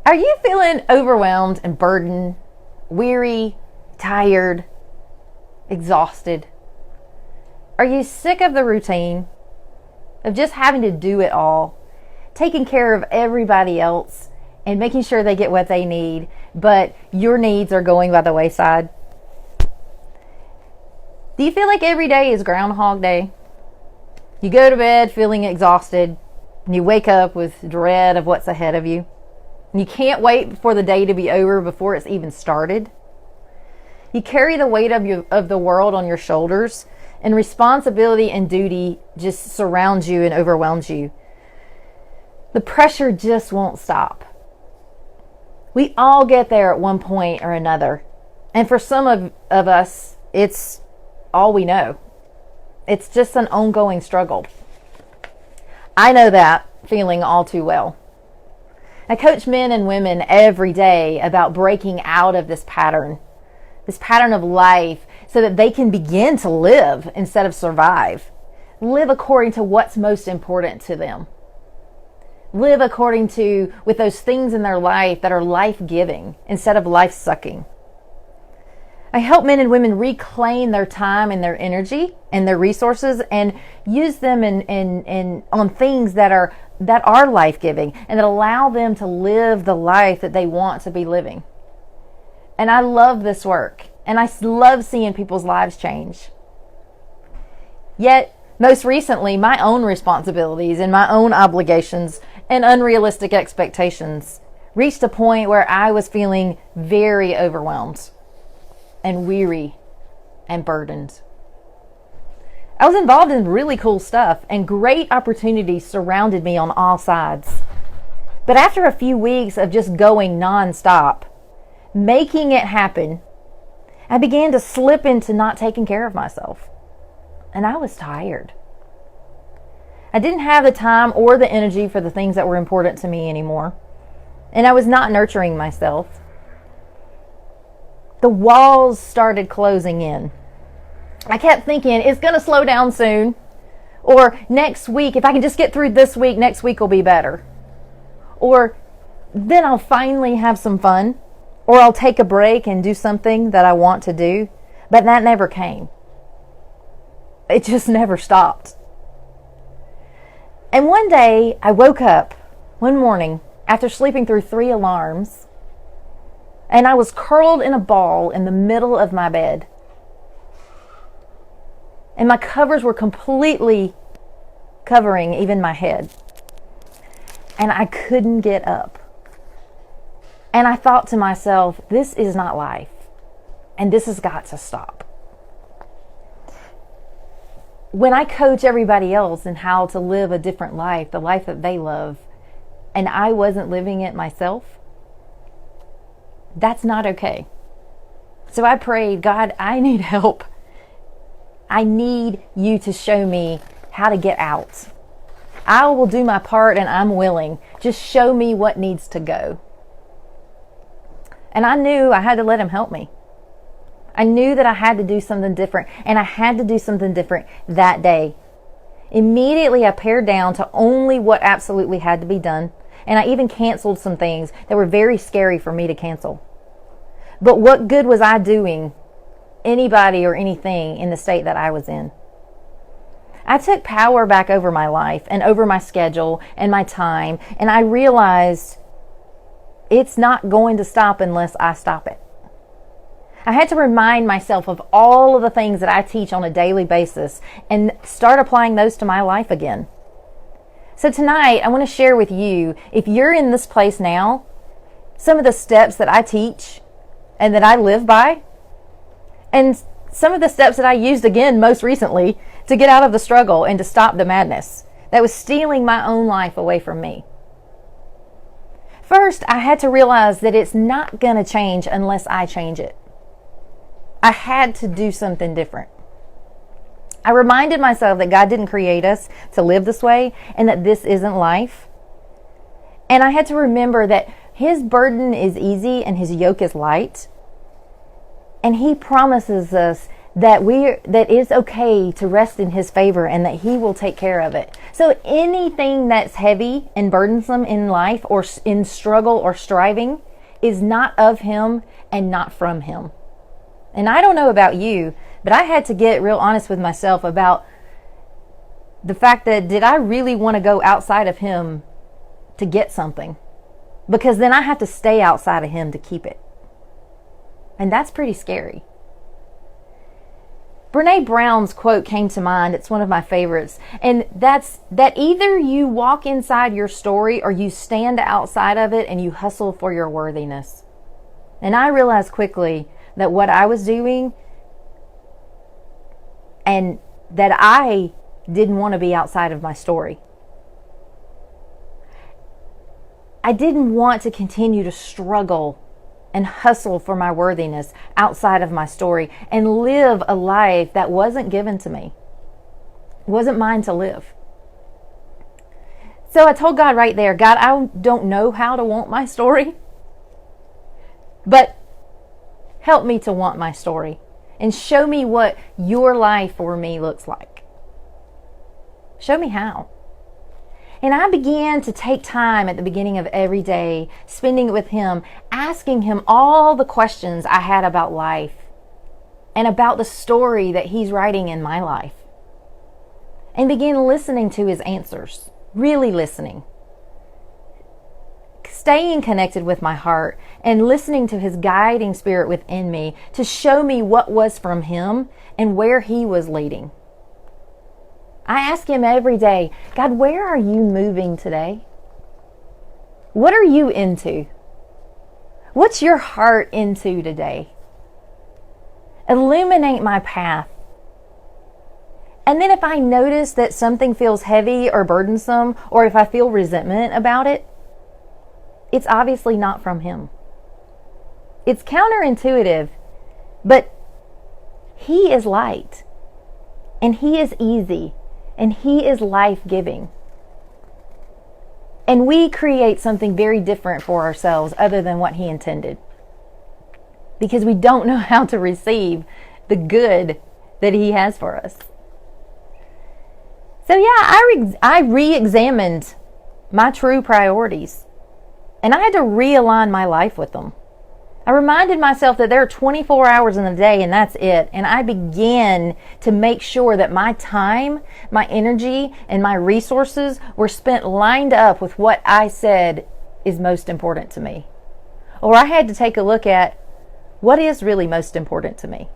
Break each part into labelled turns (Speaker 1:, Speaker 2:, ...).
Speaker 1: Are you feeling overwhelmed and burdened, weary, tired, exhausted? Are you sick of the routine, of just having to do it all, taking care of everybody else and making sure they get what they need, but your needs are going by the wayside? Do you feel like every day is Groundhog Day? You go to bed feeling exhausted, and you wake up with dread of what's ahead of you. And you can't wait for the day to be over before it's even started. You carry the weight of the world on your shoulders, and responsibility and duty just surrounds you and overwhelms you. The pressure just won't stop. We all get there at one point or another. And for some of us, it's all we know. It's just an ongoing struggle. I know that feeling all too well. I coach men and women every day about breaking out of this pattern of life, so that they can begin to live instead of survive. Live according to what's most important to them. Live according to, with those things in their life that are life-giving instead of life-sucking. I help men and women reclaim their time and their energy and their resources and use them on things that are life-giving and that allow them to live the life that they want to be living. And I love this work, and I love seeing people's lives change. Yet, most recently, my own responsibilities and my own obligations and unrealistic expectations reached a point where I was feeling very overwhelmed and weary and burdened. I was involved in really cool stuff, and great opportunities surrounded me on all sides. But after a few weeks of just going nonstop, making it happen, I began to slip into not taking care of myself. And I was tired. I didn't have the time or the energy for the things that were important to me anymore. And I was not nurturing myself. The walls started closing in. I kept thinking, it's going to slow down soon. Or next week, if I can just get through this week, next week will be better. Or then I'll finally have some fun. Or I'll take a break and do something that I want to do. But that never came. It just never stopped. And one day, I woke up one morning after sleeping through 3 alarms, and I was curled in a ball in the middle of my bed. And my covers were completely covering even my head. And I couldn't get up. And I thought to myself, this is not life. And this has got to stop. When I coach everybody else in how to live a different life, the life that they love, and I wasn't living it myself, that's not okay. So I prayed, God, I need help. I need you to show me how to get out. I will do my part and I'm willing. Just show me what needs to go. And I knew I had to let him help me. I knew that I had to do something different, and I had to do something different that day. Immediately, I pared down to only what absolutely had to be done, and I even canceled some things that were very scary for me to cancel. But what good was I doing anybody or anything in the state that I was in? I took power back over my life and over my schedule and my time, and I realized it's not going to stop unless I stop it. I had to remind myself of all of the things that I teach on a daily basis and start applying those to my life again. So tonight, I want to share with you, if you're in this place now, some of the steps that I teach and that I live by, and some of the steps that I used again most recently to get out of the struggle and to stop the madness that was stealing my own life away from me. First, I had to realize that it's not going to change unless I change it. I had to do something different. I reminded myself that God didn't create us to live this way and that this isn't life. And I had to remember that His burden is easy and His yoke is light. And He promises us that it's okay to rest in His favor and that He will take care of it. So anything that's heavy and burdensome in life or in struggle or striving is not of Him and not from Him. And I don't know about you, but I had to get real honest with myself about the fact that, did I really want to go outside of Him to get something? Because then I have to stay outside of Him to keep it. And that's pretty scary. Brene Brown's quote came to mind. It's one of my favorites. And that's that either you walk inside your story or you stand outside of it and you hustle for your worthiness. And I realized quickly that what I was doing, and that I didn't want to be outside of my story. I didn't want to continue to struggle and hustle for my worthiness outside of my story and live a life that wasn't given to me. It wasn't mine to live. So I told God right there, God, I don't know how to want my story, but help me to want my story and show me what your life for me looks like. Show me how. And I began to take time at the beginning of every day, spending it with Him, asking Him all the questions I had about life and about the story that He's writing in my life. And began listening to His answers, really listening. Staying connected with my heart and listening to His guiding spirit within me to show me what was from Him and where He was leading. I ask Him every day, God, where are you moving today? What are you into? What's your heart into today? Illuminate my path. And then if I notice that something feels heavy or burdensome, or if I feel resentment about it, it's obviously not from Him. It's counterintuitive, but He is light, and He is easy, and He is life-giving. And we create something very different for ourselves other than what He intended, because we don't know how to receive the good that He has for us. So yeah, I re-examined my true priorities, and I had to realign my life with them. I reminded myself that there are 24 hours in a day and that's it. And I began to make sure that my time, my energy, and my resources were spent lined up with what I said is most important to me. Or I had to take a look at what is really most important to me.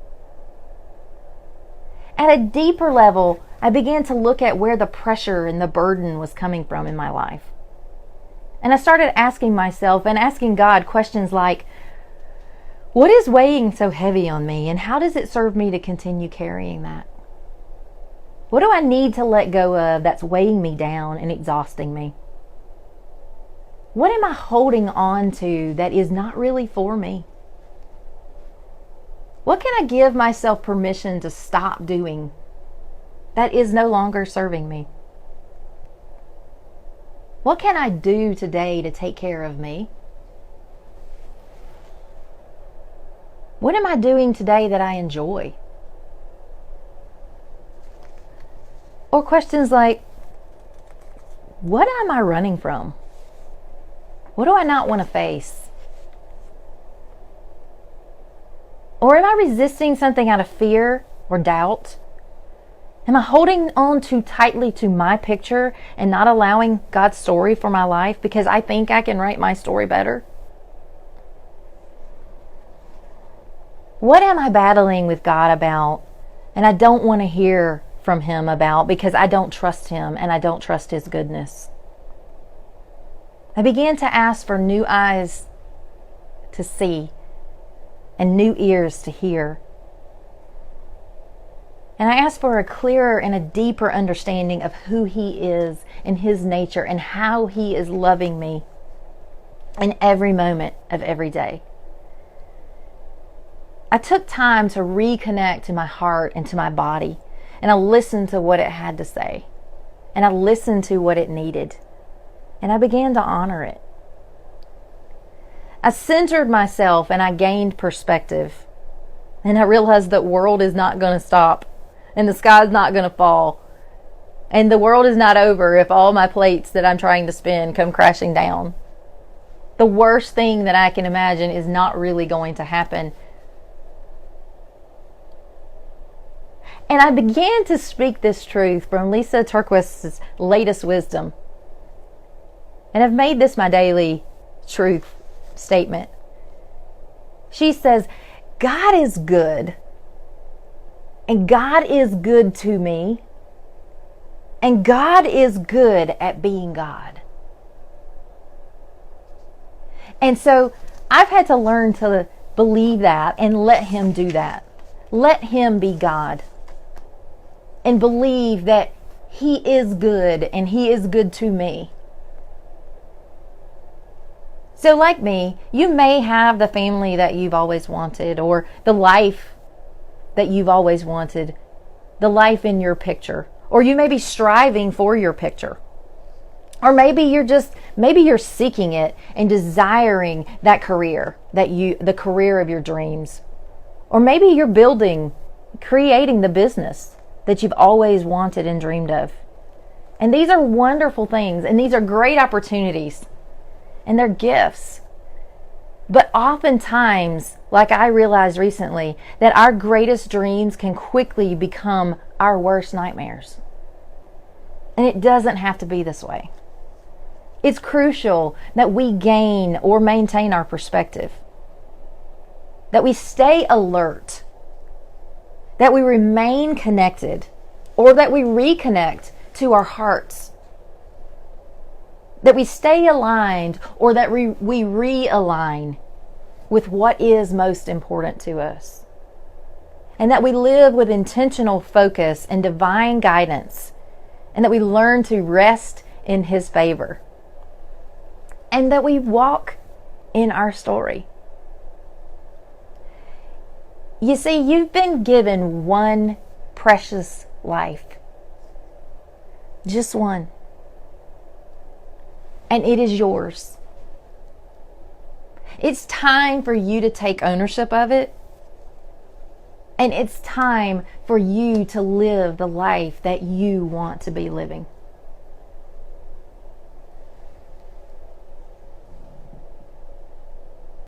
Speaker 1: At a deeper level, I began to look at where the pressure and the burden was coming from in my life. And I started asking myself and asking God questions like, what is weighing so heavy on me, and how does it serve me to continue carrying that? What do I need to let go of that's weighing me down and exhausting me? What am I holding on to that is not really for me? What can I give myself permission to stop doing that is no longer serving me? What can I do today to take care of me? What am I doing today that I enjoy? Or questions like, what am I running from? What do I not want to face? Or am I resisting something out of fear or doubt? Am I holding on too tightly to my picture and not allowing God's story for my life because I think I can write my story better? What am I battling with God about and I don't want to hear from Him about because I don't trust Him and I don't trust His goodness? I began to ask for new eyes to see and new ears to hear. And I asked for a clearer and a deeper understanding of who He is and His nature and how He is loving me in every moment of every day. I took time to reconnect to my heart and to my body, and I listened to what it had to say, and I listened to what it needed, and I began to honor it. I centered myself and I gained perspective. And I realized that world is not going to stop, and the sky's not going to fall, and the world is not over if all my plates that I'm trying to spin come crashing down. The worst thing that I can imagine is not really going to happen. And I began to speak this truth from Lysa TerKeurst's latest wisdom. And I've made this my daily truth statement. She says, God is good. And God is good to me. And God is good at being God. And so I've had to learn to believe that and let Him do that. Let Him be God. And believe that He is good and He is good to me. So like me, you may have the family that you've always wanted, or the life that you've always wanted, the life in your picture. Or you may be striving for your picture. Or maybe you're seeking it and desiring that career, the career of your dreams. Or maybe you're creating the business that you've always wanted and dreamed of. And these are wonderful things, and these are great opportunities, and they're gifts. But oftentimes, like I realized recently, that our greatest dreams can quickly become our worst nightmares. And it doesn't have to be this way. It's crucial that we gain or maintain our perspective, that we stay alert, that we remain connected, or that we reconnect to our hearts, that we stay aligned, or that we realign with what is most important to us, and that we live with intentional focus and divine guidance, and that we learn to rest in His favor, and that we walk in our story. You see, you've been given one precious life. Just one. And it is yours. It's time for you to take ownership of it. And it's time for you to live the life that you want to be living.